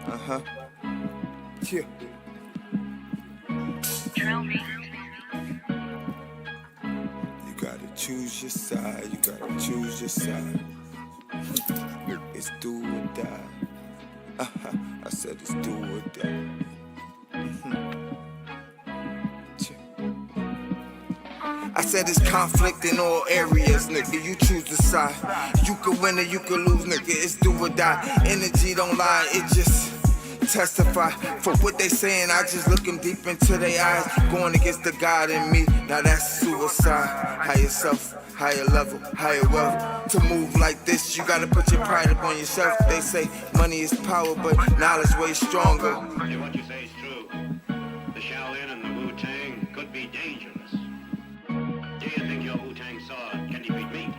Uh-huh. Yeah. You gotta choose your side. You gotta choose your side. It's do or die. Uh-huh. I said it's do or die. I said it's conflict in all areas, nigga. You choose the side. You could win or you could lose, nigga. It's do or die. Energy don't lie, it just testify for what they saying. I just look them deep into their eyes, going against the God in me. Now that's suicide. Higher self, higher level, higher wealth. To move like this, you gotta put your pride upon yourself. They say money is power, but knowledge way stronger. What you say is true. The Shaolin and the Wu-Tang could be dangerous. Do you think your Wu-Tang sword can defeat me?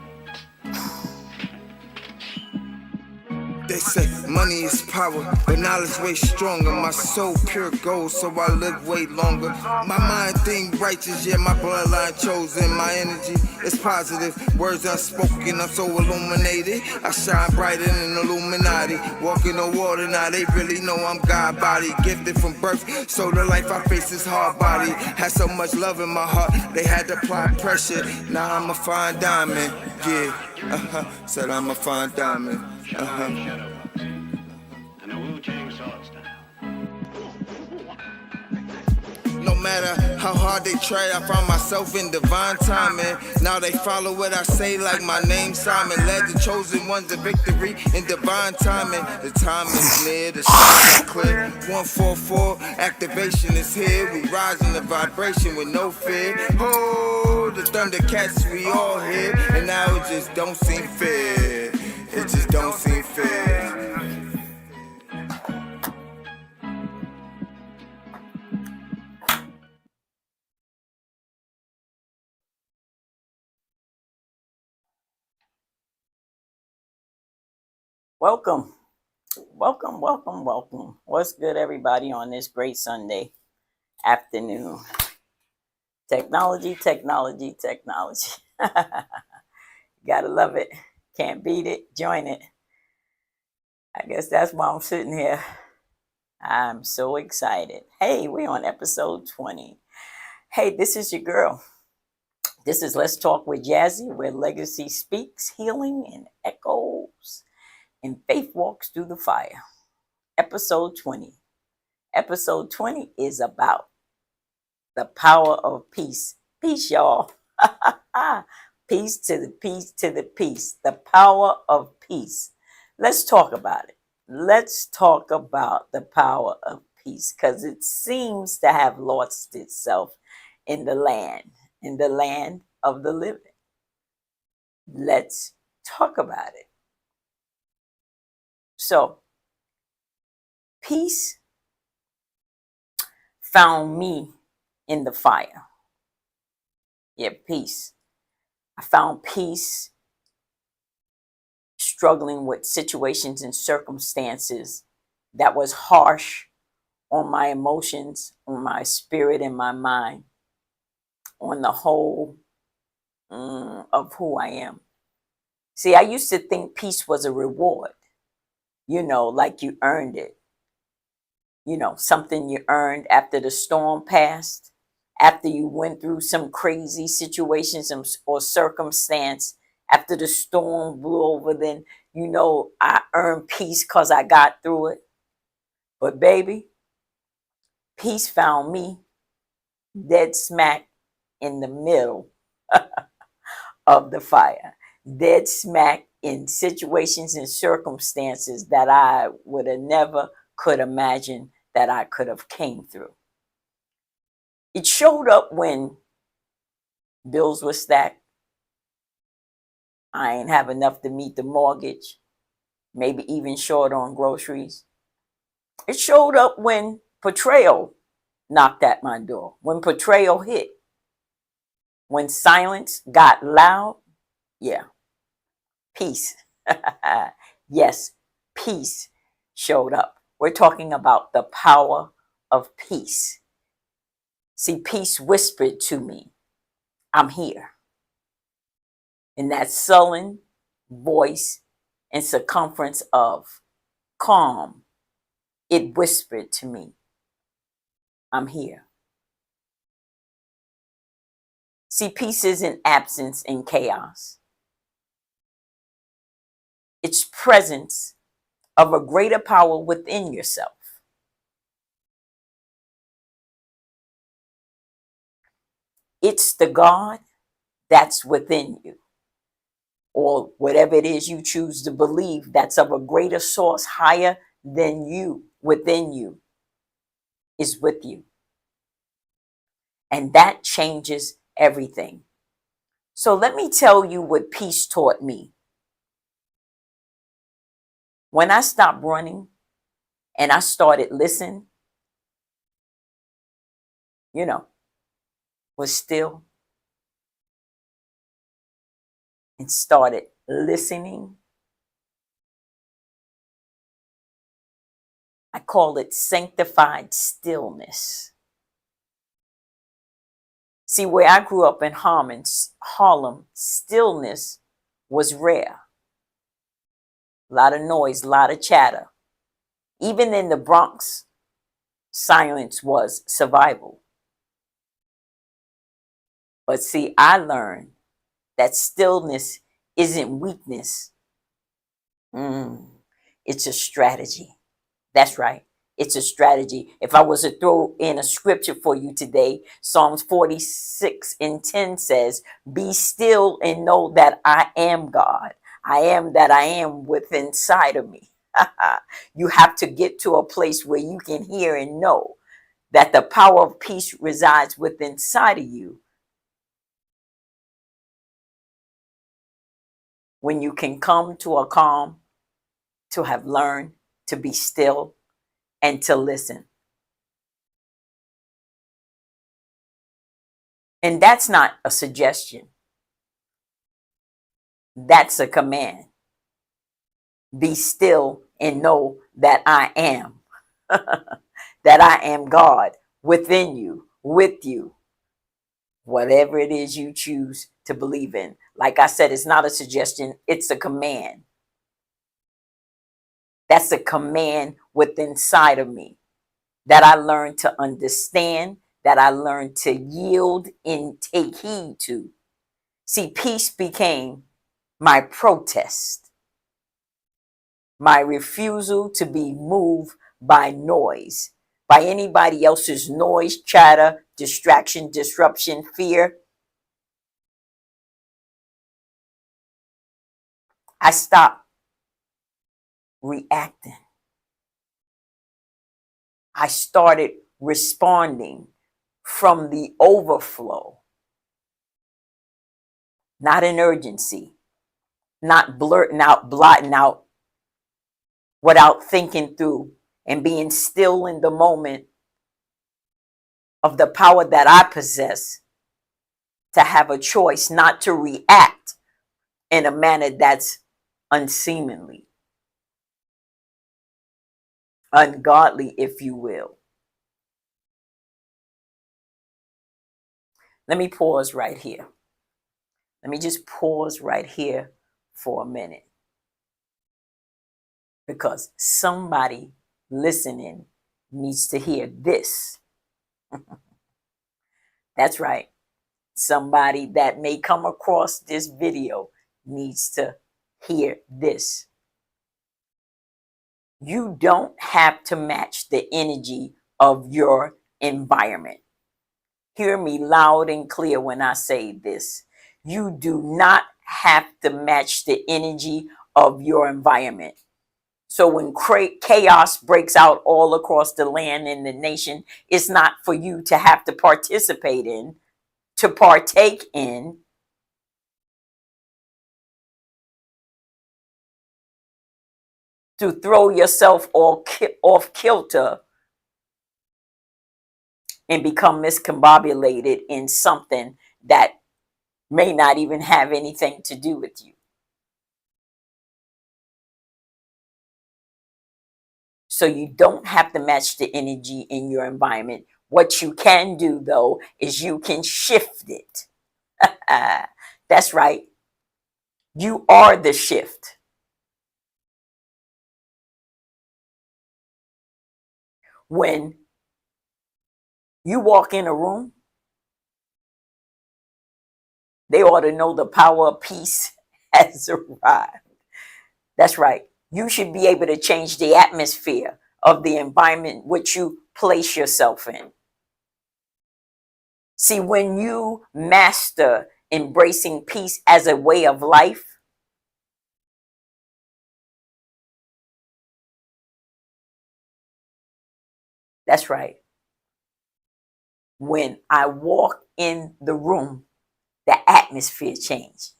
They say money is power, but knowledge way stronger. My soul pure gold, so I live way longer. My mind think righteous, yeah, my bloodline chosen. My energy is positive, words unspoken, I'm so illuminated. I shine brighter than Illuminati. Walking on water, now they really know I'm God body. Gifted from birth, so the life I face is hard body. Had so much love in my heart, they had to apply pressure. Now I'm a fine diamond, yeah, said I'm a fine diamond. Shadow boxing and the Wu-Tang sword style. No matter how hard they try, I found myself in divine timing. Now they follow what I say like my name Simon. Led the chosen ones to victory in divine timing. The time is near, the shot is clear. 144, activation is here. We rise in the vibration with no fear. Oh, the Thundercats we all hear. And now it just don't seem fair. It just don't seem fair. Welcome. What's good, everybody, on this great Sunday afternoon? Technology. Gotta love it. Can't beat it. Join it. I guess that's why I'm sitting here. I'm so excited. Hey, we're on episode 20. Hey, this is your girl. This is Let's Talk with Jazzy, where legacy speaks, healing, and echoes, and faith walks through the fire. Episode 20. Episode 20 is about the power of peace. Peace, y'all. Peace to the peace to the peace. The power of peace. Let's talk about it. Let's talk about the power of peace, because it seems to have lost itself in the land of the living. Let's talk about it. So, peace found me in the fire. Yeah, peace. I found peace struggling with situations and circumstances that was harsh on my emotions, on my spirit and my mind, on the whole of who I am. See, I used to think peace was a reward, like you earned it. Something you earned after the storm passed, after you went through some crazy situations or circumstance, after the storm blew over, then, I earned peace because I got through it. But baby, peace found me dead smack in the middle of the fire, dead smack in situations and circumstances that I would have never could imagine that I could have came through. It showed up when bills were stacked. I ain't have enough to meet the mortgage, maybe even short on groceries. It showed up when betrayal knocked at my door, when betrayal hit, when silence got loud. Yeah, peace. Yes, peace showed up. We're talking about the power of peace. See, peace whispered to me, I'm here. In that sullen voice and circumference of calm, it whispered to me, I'm here. See, peace isn't absence in chaos. It's presence of a greater power within yourself. It's the God that's within you, or whatever it is you choose to believe that's of a greater source higher than you, within you, is with you. And that changes everything. So let me tell you what peace taught me. When I stopped running and I started listening, was still and started listening. I call it sanctified stillness. See, where I grew up in Harlem, stillness was rare. A lot of noise, a lot of chatter. Even in the Bronx, silence was survival. But see, I learned that stillness isn't weakness. It's a strategy. That's right. It's a strategy. If I was to throw in a scripture for you today, Psalms 46:10 says, be still and know that I am God. I am that I am within inside of me. You have to get to a place where you can hear and know that the power of peace resides within inside of you. When you can come to a calm, to have learned to be still and to listen. And that's not a suggestion. That's a command. Be still and know that I am, that I am God within you, with you, whatever it is you choose to believe in. Like I said, it's not a suggestion, it's a command. That's a command within inside of me that I learned to understand, that I learned to yield and take heed to. See, peace became my protest, my refusal to be moved by noise, by anybody else's noise, chatter, distraction, disruption, fear. I stopped reacting. I started responding from the overflow, not an urgency, not blurting out, blotting out without thinking through and being still in the moment of the power that I possess to have a choice not to react in a manner that's unseemly, ungodly, if you will. Let me pause right here. Let me just pause right here for a minute, because somebody listening needs to hear this. That's right. Somebody that may come across this video needs to hear this. You don't have to match the energy of your environment. Hear me loud and clear when I say this. You do not have to match the energy of your environment. So when chaos breaks out all across the land and the nation, it's not for you to have to participate in, to partake in. To throw yourself off kilter and become miscombobulated in something that may not even have anything to do with you. So you don't have to match the energy in your environment. What you can do, though, is you can shift it. That's right. You are the shift. When you walk in a room, they ought to know the power of peace has arrived. That's right. You should be able to change the atmosphere of the environment which you place yourself in. See, when you master embracing peace as a way of life, that's right. When I walk in the room, the atmosphere change.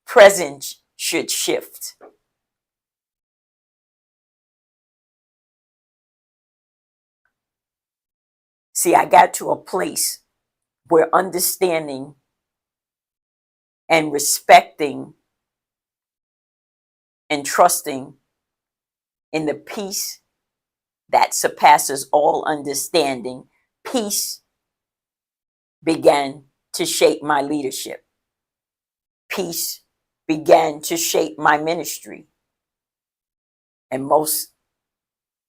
Presence should shift. See, I got to a place where understanding and respecting and trusting in the peace that surpasses all understanding, peace began to shape my leadership. Peace began to shape my ministry. And most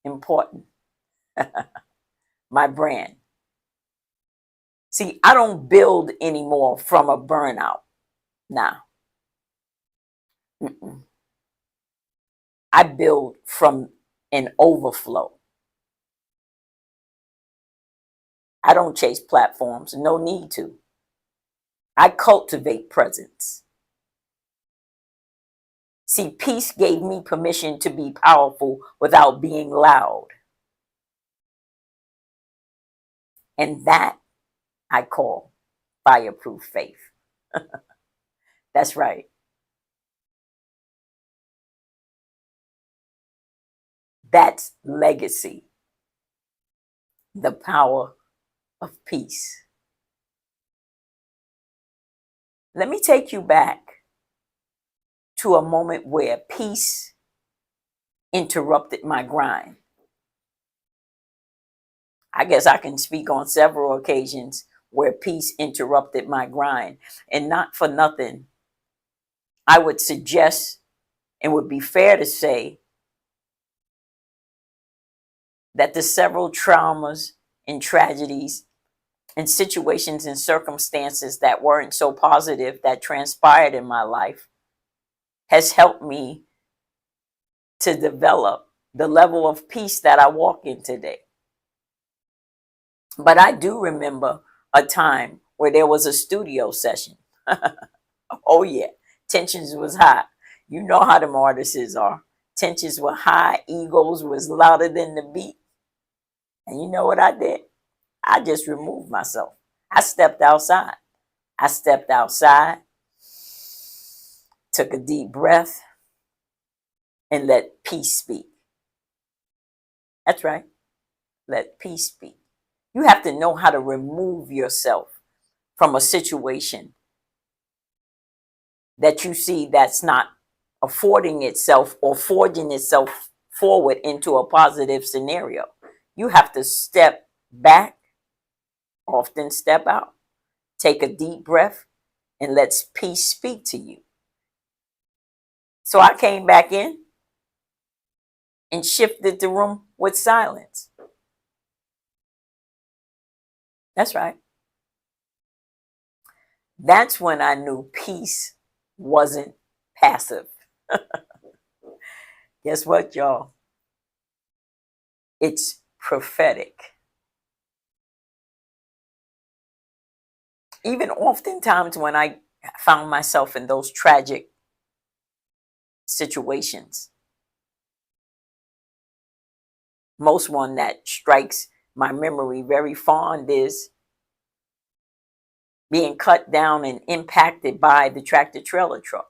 important, my brand. See, I don't build anymore from a burnout. Nah. Mm-mm. I build from an overflow. I don't chase platforms, no need to. I cultivate presence. See, peace gave me permission to be powerful without being loud. And that I call fireproof faith. That's right. That's legacy. The power of peace. Let me take you back to a moment where peace interrupted my grind. I guess I can speak on several occasions where peace interrupted my grind. And not for nothing, I would suggest and would be fair to say that the several traumas and tragedies and situations and circumstances that weren't so positive that transpired in my life has helped me to develop the level of peace that I walk in today. But I do remember a time where there was a studio session. Oh yeah, tensions was high. You know how them artists are. Tensions were high, egos was louder than the beat. And you know what I did? I just removed myself. I stepped outside. I stepped outside, took a deep breath, and let peace speak. That's right. Let peace speak. You have to know how to remove yourself from a situation that you see that's not affording itself or forging itself forward into a positive scenario. You have to step back, often step out, take a deep breath, and let peace speak to you. So I came back in and shifted the room with silence. That's right. That's when I knew peace wasn't passive. Guess what, y'all? It's prophetic. Even oftentimes when I found myself in those tragic situations, most one that strikes my memory very fond is being cut down and impacted by the tractor trailer truck.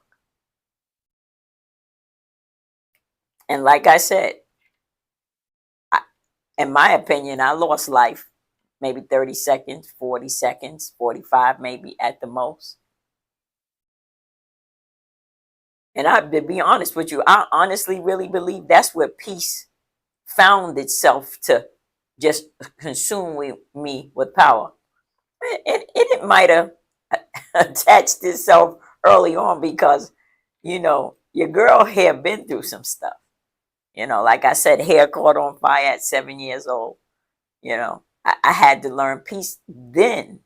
And like I said, in my opinion, I lost life maybe 30 seconds, 40 seconds, 45 maybe at the most. And to be honest with you, I honestly really believe that's where peace found itself to just consume me with power. And it might have attached itself early on because, you know, your girl had been through some stuff. Like I said, hair caught on fire at 7 years old. I had to learn peace then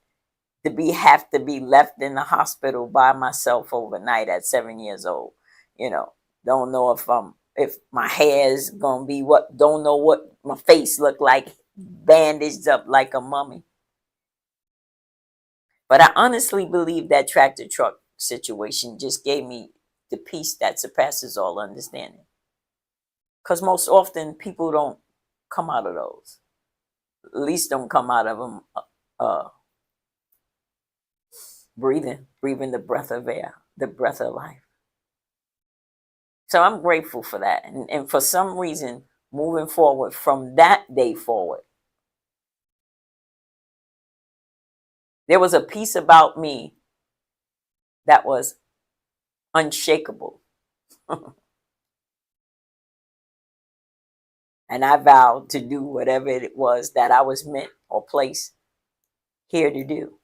have to be left in the hospital by myself overnight at 7 years old. You know, don't know if my hair is gonna be what, don't know what my face look like, bandaged up like a mummy. But I honestly believe that tractor truck situation just gave me the peace that surpasses all understanding. Because most often people don't come out of those. At least don't come out of them breathing the breath of air, the breath of life. So I'm grateful for that. And for some reason, moving forward from that day forward, there was a piece about me that was unshakable. And I vowed to do whatever it was that I was meant or placed here to do.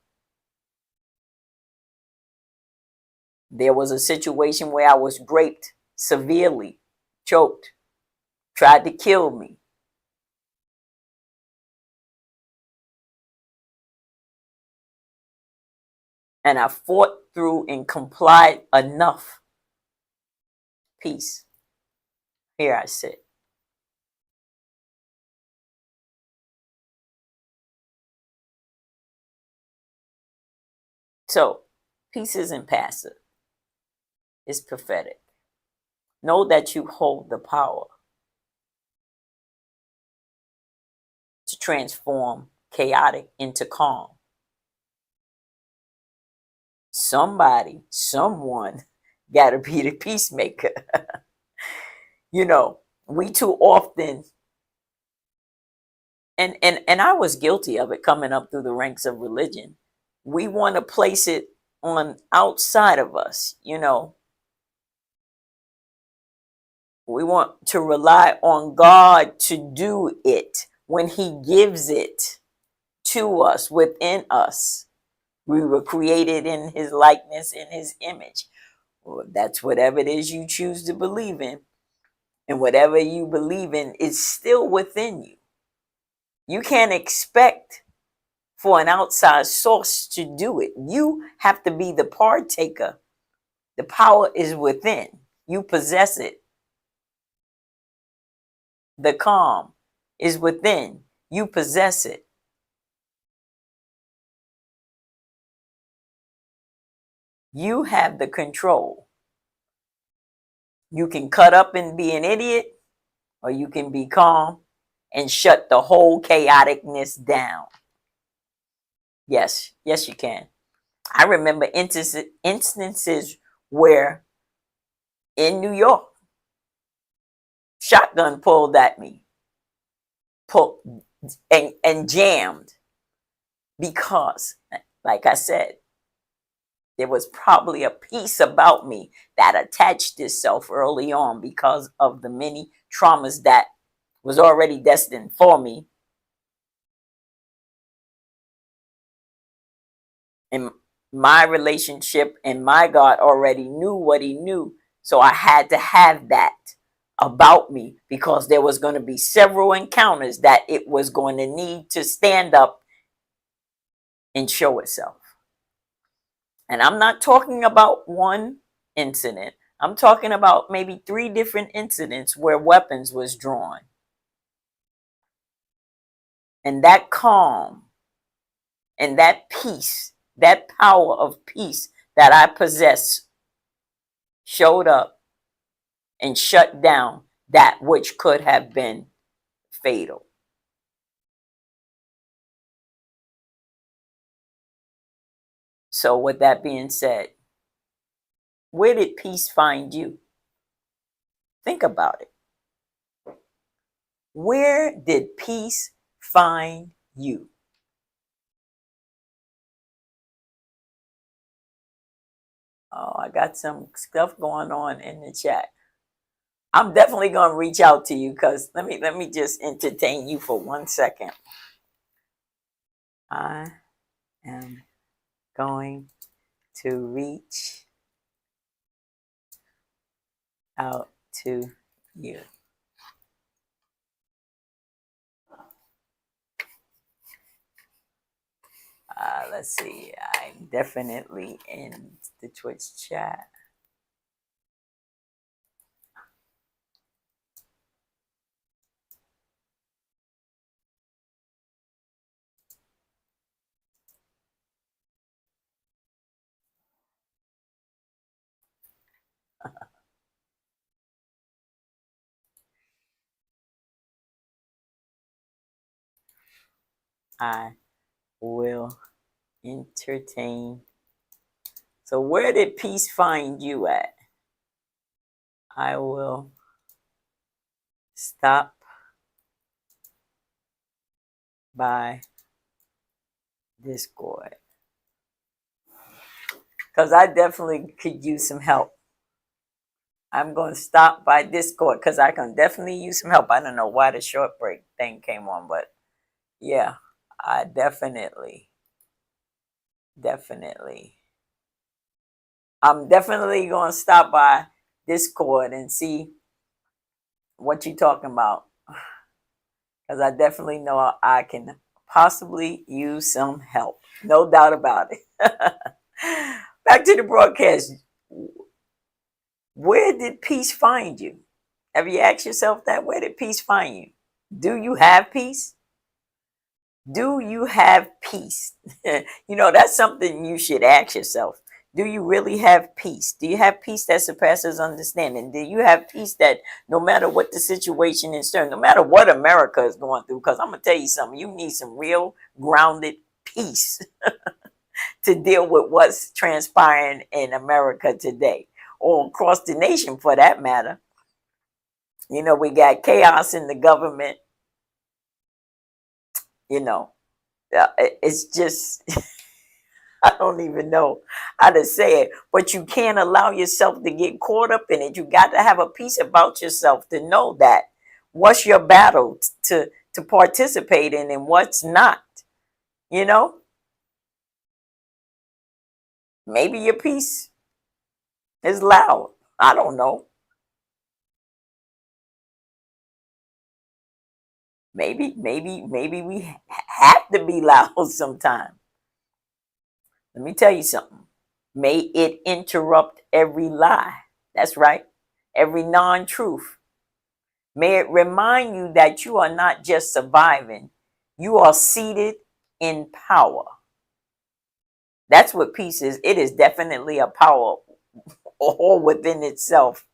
There was a situation where I was raped severely, choked, tried to kill me. And I fought through and complied enough. Peace. Here I sit. So, peace isn't passive, it's prophetic. Know that you hold the power to transform chaotic into calm. Somebody, someone got to be the peacemaker. We too often, and I was guilty of it coming up through the ranks of religion. We want to place it on outside of us. We want to rely on God to do it when He gives it to us, within us. We were created in His likeness, in His image. Well, that's whatever it is you choose to believe in. And whatever you believe in is still within you. You can't expect for an outside source to do it. You have to be the partaker. The power is within. You possess it. The calm is within. You possess it. You have the control. You can cut up and be an idiot, or you can be calm and shut the whole chaoticness down. Yes, you can. I remember instances where in New York, shotgun pulled at me, and jammed, because, like I said, there was probably a piece about me that attached itself early on because of the many traumas that was already destined for me. And my relationship and my God already knew what He knew. So I had to have that about me, because there was going to be several encounters that it was going to need to stand up and show itself. And I'm not talking about one incident. I'm talking about maybe 3 different incidents where weapons was drawn. And that calm and that peace, that power of peace that I possess, showed up and shut down that which could have been fatal. So with that being said, where did peace find you? Think about it. Where did peace find you? Oh, I got some stuff going on in the chat. I'm definitely going to reach out to you, because let me just entertain you for 1 second. I am going to reach out to you. Let's see. I'm definitely in the Twitch chat. I will entertain. So, where did peace find you at? I will stop by Discord because I definitely could use some help. I'm going to stop by Discord because I can definitely use some help. I don't know why the short break thing came on, but yeah, I definitely. I'm definitely going to stop by Discord and see what you're talking about because I definitely know I can possibly use some help. No doubt about it. Back to the broadcast. Where did peace find you? Have you asked yourself that? Where did peace find you? Do you have peace? Do you have peace? That's something you should ask yourself. Do you really have peace? Do you have peace that surpasses understanding? Do you have peace that no matter what the situation is, no matter what America is going through, because I'm going to tell you something, you need some real grounded peace to deal with what's transpiring in America today, or across the nation for that matter. We got chaos in the government, it's just I don't even know how to say it, but you can't allow yourself to get caught up in it. You got to have a peace about yourself to know that what's your battle to participate in and what's not. You know, maybe your peace is loud. I don't know. Maybe we have to be loud sometime. Let me tell you something. May it interrupt every lie. That's right. Every non-truth. May it remind you that you are not just surviving, you are seated in power. That's what peace is. It is definitely a power all within itself.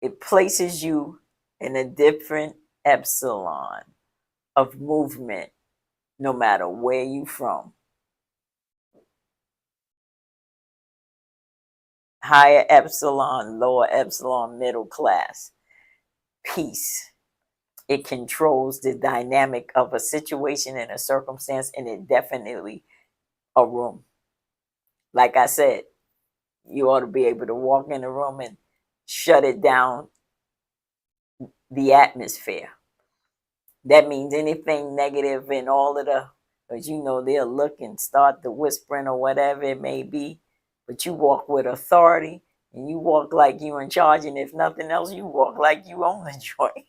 It places you in a different epsilon of movement, no matter where you from. Higher epsilon, lower epsilon, middle class. Peace. It controls the dynamic of a situation and a circumstance, and it definitely a room. Like I said, you ought to be able to walk in the room and shut it down, the atmosphere. That means anything negative and all of the, because they'll look and start the whispering or whatever it may be, but you walk with authority and you walk like you in charge, and if nothing else, you walk like you own the joint.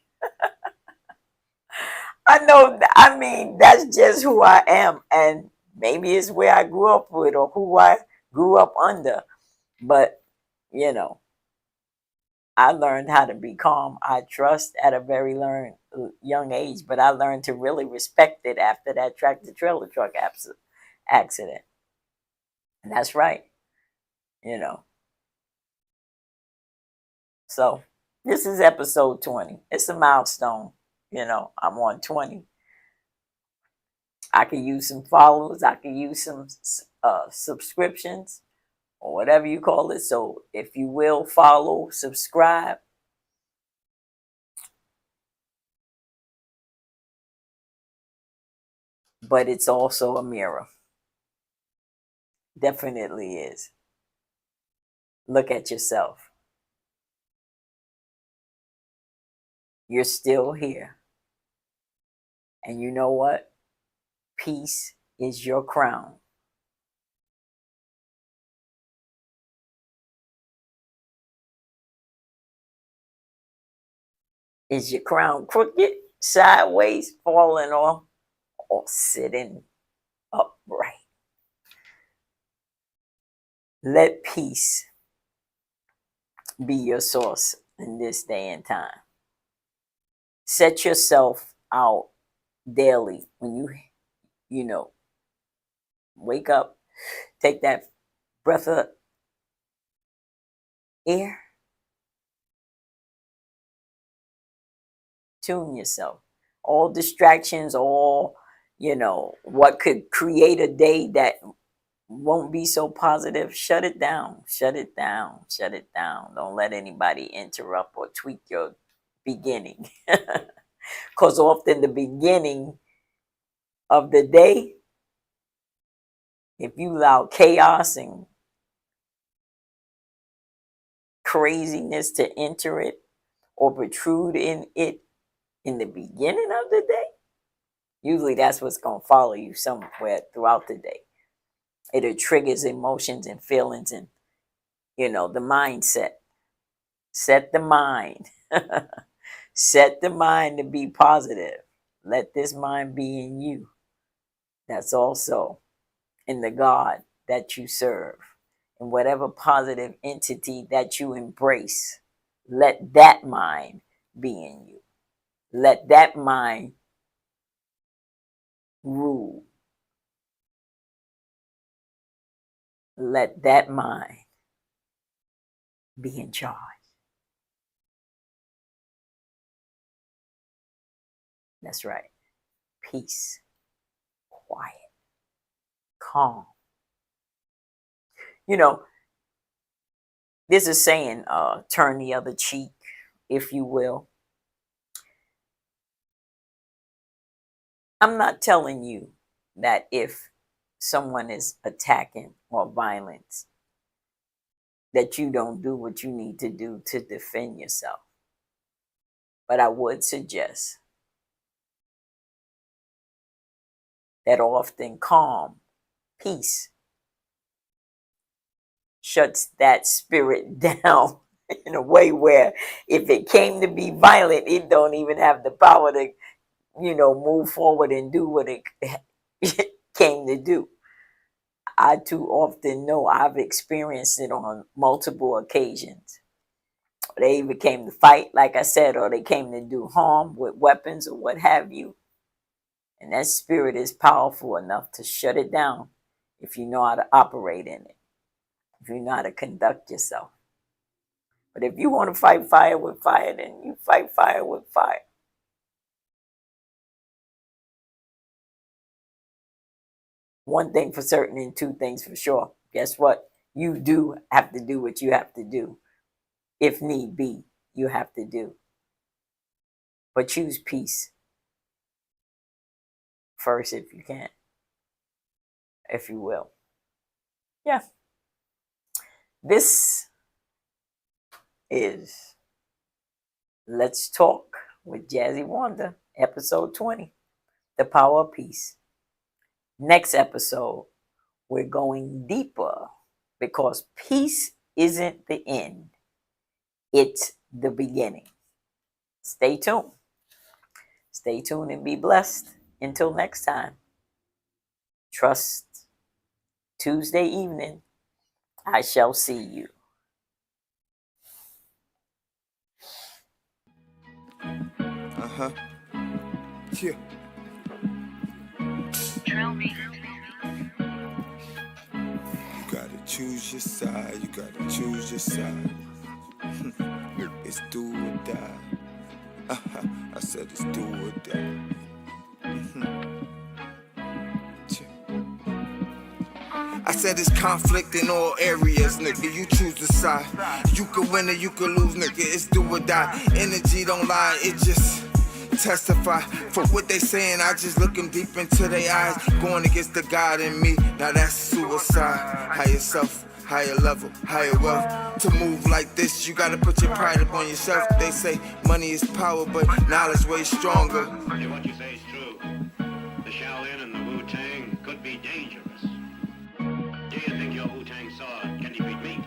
That's just who I am, and maybe it's where I grew up with or who I grew up under. But, I learned how to be calm. I trust at a very young age, but I learned to really respect it after that tractor trailer truck accident. And that's right, you know. So this is episode 20. It's a milestone. I'm on 20. I could use some followers. I could use some subscriptions or whatever you call it. So if you will follow, subscribe. But it's also a mirror. Definitely is. Look at yourself. You're still here. And you know what? Peace is your crown. Is your crown crooked? sideways, falling off, or sitting upright. Let peace be your source in this day and time. Set yourself out daily when you know, wake up, take that breath of air, tune yourself. All distractions, all, what could create a day that won't be so positive, shut it down, shut it down, shut it down. Don't let anybody interrupt or tweak your beginning. Because often the beginning of the day, if you allow chaos and craziness to enter it or protrude in it in the beginning of the day, usually that's what's going to follow you somewhere throughout the day. It triggers emotions and feelings and, the mindset. Set the mind. Set the mind to be positive. Let this mind be in you. That's also in the God that you serve. And whatever positive entity that you embrace, let that mind be in you. Let that mind rule. Let that mind be in charge. That's right. Peace, quiet, calm. There's a saying, turn the other cheek, if you will. I'm not telling you that if someone is attacking or violence, that you don't do what you need to do to defend yourself. But I would suggest that often calm, peace, shuts that spirit down in a way where if it came to be violent, it don't even have the power to, move forward and do what it came to do. I too often know I've experienced it on multiple occasions. They either came to fight, like I said, or they came to do harm with weapons or what have you. And that spirit is powerful enough to shut it down if you know how to operate in it, if you know how to conduct yourself. But if you want to fight fire with fire, then you fight fire with fire. One thing for certain and two things for sure. Guess what? You do have to do what you have to do. If need be, you have to do. But choose peace first if you can, if you will. Yeah. This is Let's Talk with Jazzy Wanda, episode 20, The Power of Peace. Next episode, we're going deeper because peace isn't the end. It's the beginning. Stay tuned. Stay tuned and be blessed. Until next time. Trust Tuesday evening. I shall see you. Yeah. You gotta choose your side. You gotta choose your side. It's do or die. I said it's do or die. I said it's conflict in all areas, nigga. You choose the side. You could win or you could lose, nigga. It's do or die. Energy don't lie, it just testify. For what they saying, I just look them deep into their eyes. Going against the God in me, now that's suicide. Higher self, higher level, higher wealth. To move like this, you gotta put your pride up on yourself. They say money is power, but knowledge way stronger. If what you say is true, the Shaolin and the Wu-Tang could be dangerous. Do you think your Wu-Tang sword can defeat me?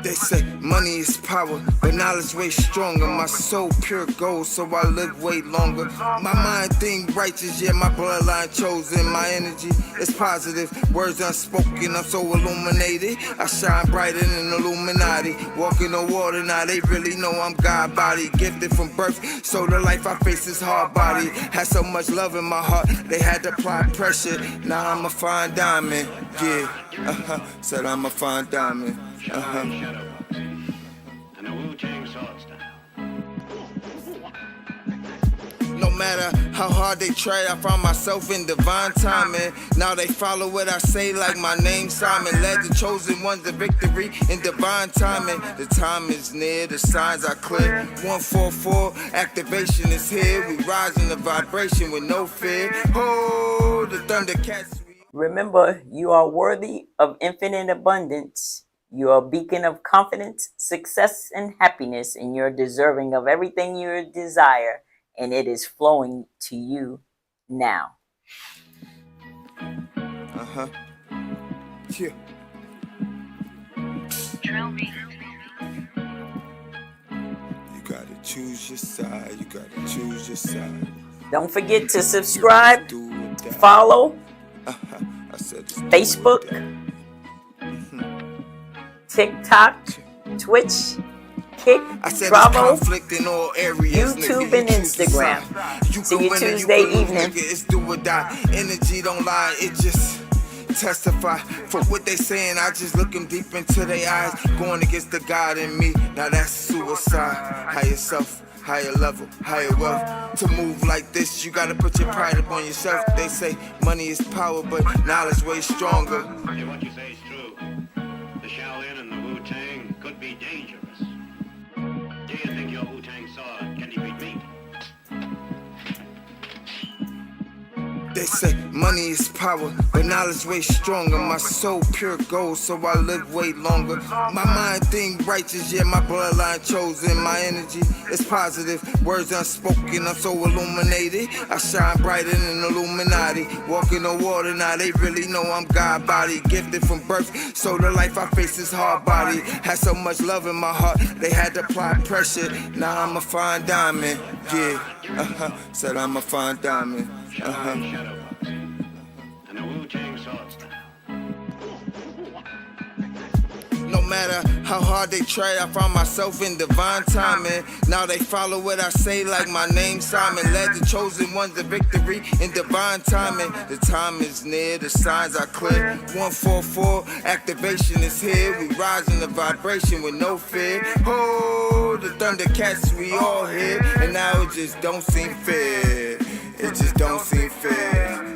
They say money is power, but knowledge way stronger. My soul pure gold, so I live way longer. My mind think righteous, yeah, my bloodline chosen. My energy is positive, words unspoken, I'm so illuminated. I shine brighter than Illuminati. Walking on water, now they really know I'm God body. Gifted from birth, so the life I face is hard body. Had so much love in my heart, they had to apply pressure. Now I'm a fine diamond, yeah, said I'm a fine diamond. Shadow box. And the Wu-Tang sword style. No matter how hard they try, I found myself in divine timing. Now they follow what I say like my name Simon. Led the chosen ones to victory in divine timing. The time is near, the signs are clear. 144, activation is here. We rise in the vibration with no fear. Oh, the Thundercats. Remember, you are worthy of infinite abundance. You are a beacon of confidence, success, and happiness, and you're deserving of everything you desire, and it is flowing to you now. Yeah. You gotta choose your side. You gotta choose your side. Don't forget to subscribe, follow, I said it's Facebook, TikTok, Twitch, Kick, Bravo, YouTube, and Instagram. See you Tuesday evening. It's do or die. Energy don't lie, it just testify. For what they saying, I just look them deep into their eyes. Going against the God in me, now that's suicide. Higher self, higher level, higher wealth. To move like this, you gotta put your pride upon yourself. They say money is power, but knowledge way stronger. If what you say is true, the Shaolin and the Wu-Tang could be dangerous. Do you think your Wu-Tang sword can defeat me? They say money is power, but knowledge way stronger. My soul pure gold, so I live way longer. My mind think righteous, yeah, my bloodline chosen. My energy is positive, words unspoken, I'm so illuminated. I shine brighter than Illuminati. Walking on water, now they really know I'm God body. Gifted from birth, so the life I face is hard body. Had so much love in my heart, they had to apply pressure. Now I'm a fine diamond, yeah, said I'm a fine diamond. Shadow box. And the Wu-Tang sword style. No matter how hard they try, I found myself in divine timing. Now they follow what I say like my name Simon. Led the chosen ones to victory in divine timing. The time is near, the signs are clear. 144, activation is here. We rise in the vibration with no fear. Oh, the Thundercats, we all here. And now it just don't seem fair. It just don't seem fair.